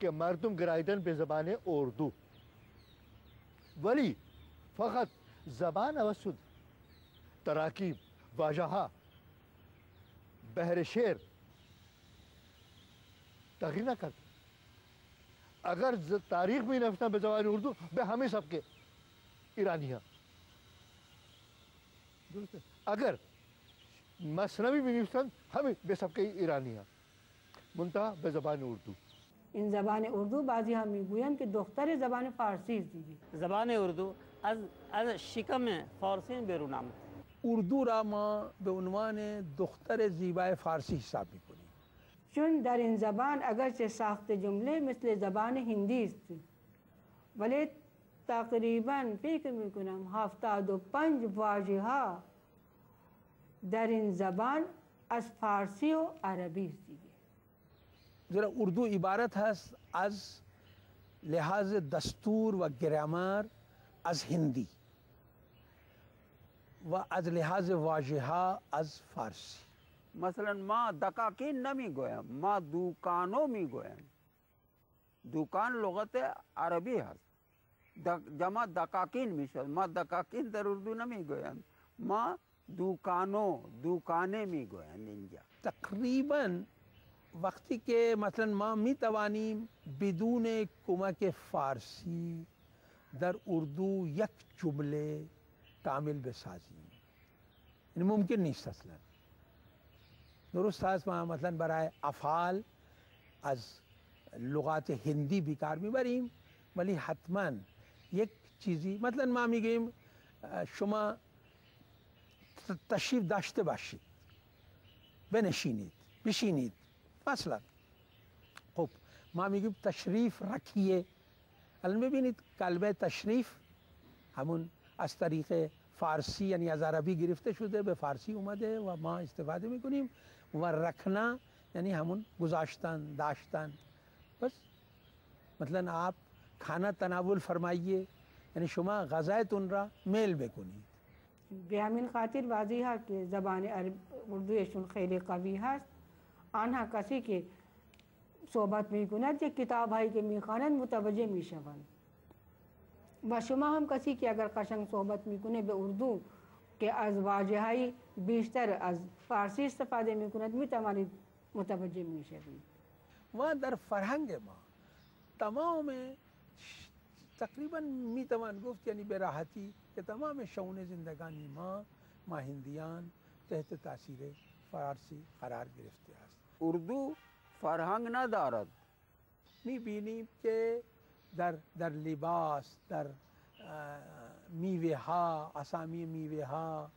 که مردم گرایدن به زبان اردو، ولی فقط زبان عوض شد، تراکیب، واژه ها، بحر شعر تغییر نکرد. اگر تاریخ می نوشتن به زبان اردو به همه سبک ایرانی ها، درسته؟ اگر مثنوی می نوشتن همه به سبک ایرانی ها، منتها به زبان اردو. این زبان اردو بعضی ها میگویند که دختر زبان فارسی است دیگه. زبان اردو از شکم فارسی بیرون آمد. اردو را ما به عنوان دختر زیبای فارسی حساب میکنیم، چون در این زبان اگرچه ساخت جمله مثل زبان هندی است، ولی تقریبا فکر میکنم 75 واژه ها در این زبان از فارسی و عربی است دیگه. زیرا اردو عبارت هست از لحاظ دستور و گرامر از هندی و از لحاظ واژه ها از فارسی. مثلا ما دکاکین نمیگویم، ما دوکانو میگویم. دوکان لغت عربی هست، جمع دکاکین میشد. ما دکاکین در اردو نمیگویم، ما دوکانه میگویم اینجا. تقریبا وقتی که مثلا ما میتوانیم بدون کمک فارسی در اردو یک جمله کامل بسازیم، این ممکن نیست اصلا. درست است ما مثلا برای افعال از لغات هندی بیکار میبریم، ولی حتما یک چیزی مثلا ما میگیم شما تشریف داشته باشید، بنشینید، بشینید مثلا. خب ما میگیم تشریف رکیه. الان ببینید کلمه تشریف همون از طریق فارسی یعنی از عربی گرفته شده به فارسی اومده و ما استفاده میکنیم، و رکنا یعنی همون گذاشتن، داشتن. بس مثلا آپ کھانا تناول فرمائیے یعنی شما غذایتون را میل بکنید. به همین خاطر واضح است که زبان اردویشون خیلی قوی هست. آنها کسی که صحبت میکند یک کتاب هایی که میخوانند متوجه میشوند، و شما هم کسی که اگر قشنگ صحبت میکنه به اردو که از واژه های بیشتر از فارسی استفاده میکند میتوانید متوجه میشوید. و در فرهنگ ما تمام تقریبا میتوان گفت یعنی به راحتی که تمام شئون زندگانی ما هندیان تحت تاثیر فارسی قرار گرفته است. اردو فرهنگ ندارد. میبینیم که در لباس، در میوه ها، اسامی میوه ها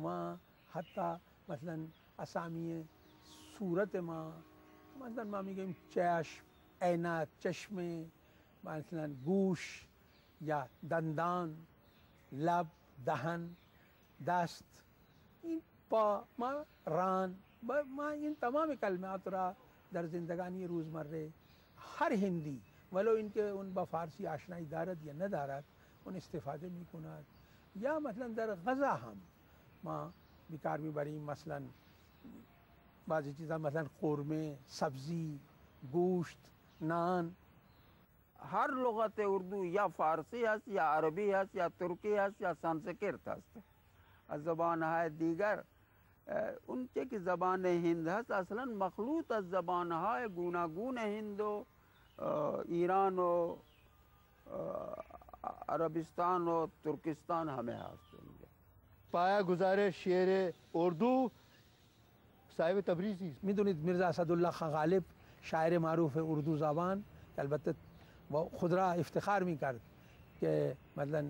و حتی مثلا اسامی صورت ما، مثلا ما میگیم چشم، عینک، چشمه، مثلا گوش یا دندان، لب، دهن، دست، این پا، ما ران، ما این تمام کلمات را در زندگانی روزمره هر هندی ولو اینکه اون با فارسی آشنایی دارد یا ندارد اون استفاده میکند. یا مثلا در غذا هم ما بیکار میبریم، مثلا بعضی چیزا مثلا قورمه، سبزی، گوشت، نان. هر لغت اردو یا فارسی است یا عربی است یا ترکی است یا سانسکریت است. از زبانهای دیگر اون چه که زبان هند هست اصلا مخلوط از زبانهای گوناگون هند و ایران و عربستان و ترکستان همه هست. پایا گزار شعر اردو صاحب تبریزی. میدونید میرزا اسدالله خان غالب شاعر معروف اردو زبان البته خود را افتخار میکرد که مثلا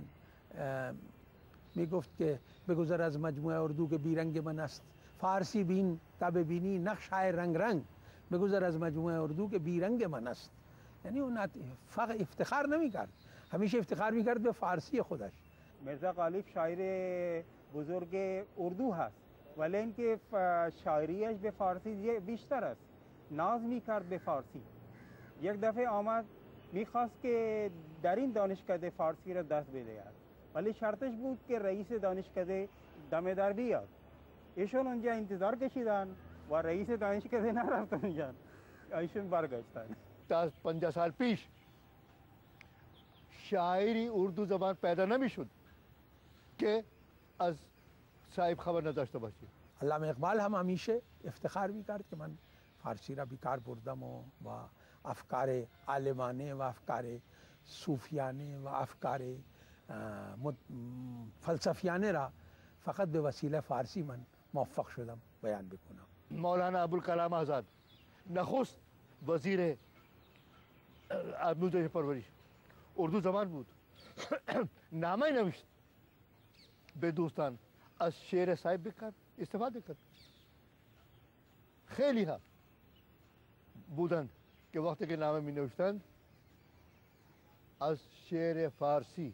میگفت که بگذر از مجموعه اردو که بیرنگ من است، فارسی بین تا ببینی نقش های رنگ رنگ، بگذر از مجموعه اردو که بیرنگ من است. یعنی اون فقط افتخار نمیکرد، همیشه افتخار میکرد به فارسی خودش. میرزا غالب شاعر بزرگ اردو هست، ولی اینکه شاعریش به فارسی بیشتر است. ناز میکرد به فارسی. یک دفعه آمد میخواست که در این دانشکده فارسی را دست بدهد، ولی شرطش بود که رئیس دانشکده دم در بیاد. ایشون اونجا انتظار کشیدن و رئیس دانشکده نرفت اونجا، ایشون برگشتن. تا 50 سال پیش شاعری اردو زبان پیدا نمیشد که از صاحب خبر نداشته باشی. علامه اقبال هم همیشه افتخار میکرد که من فارسی را بیکار بردم و افکار عالمانه و افکار صوفیانه و افکار فلسفیانه را فقط به وسیله فارسی من موفق شدم بیان بکنم. مولانا ابوالکلام آزاد نخست وزیر آموزش پرورش اردو زبان بود. نامه نوشت به دوستان از شعر صاحب بکن استفاده کرد. خیلی ها بودند که وقتی که نامه می نوشتند از شعر فارسی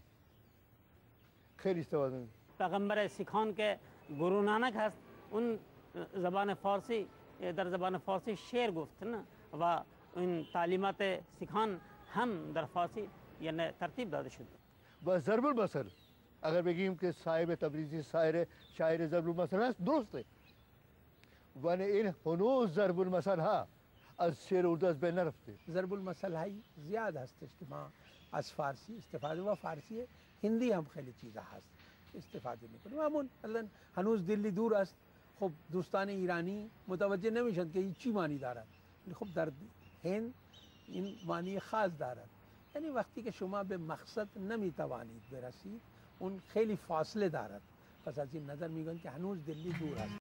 خیلی استفاده می. پیغمبر سیکان که گرو نانک هست اون زبان فارسی در زبان فارسی شعر گفت نه و این تعلیمات سیکان هم در فارسی یعنی ترتیب داده شد. و ضرب المثل اگر بگیم که صاحب تبریزی شاعر ضرب المثل است درسته، ولی این هنوز ضرب المثل ها از شعر اردو از بین نرفته. ضرب المثل های زیاد هستش که ما از فارسی استفاده و فارسی هندی هم خیلی چیزا هست استفاده میکنیم. همون الان هنوز دلی دور است، خب دوستان ایرانی متوجه نمیشن که این چی معنی دارد، خب در هند این معنی خاص دارد. یعنی وقتی که شما به مقصد نمیتوانید برسید اون خیلی فاصله دارد. پس از این نظر میگن که هنوز دلی دور است.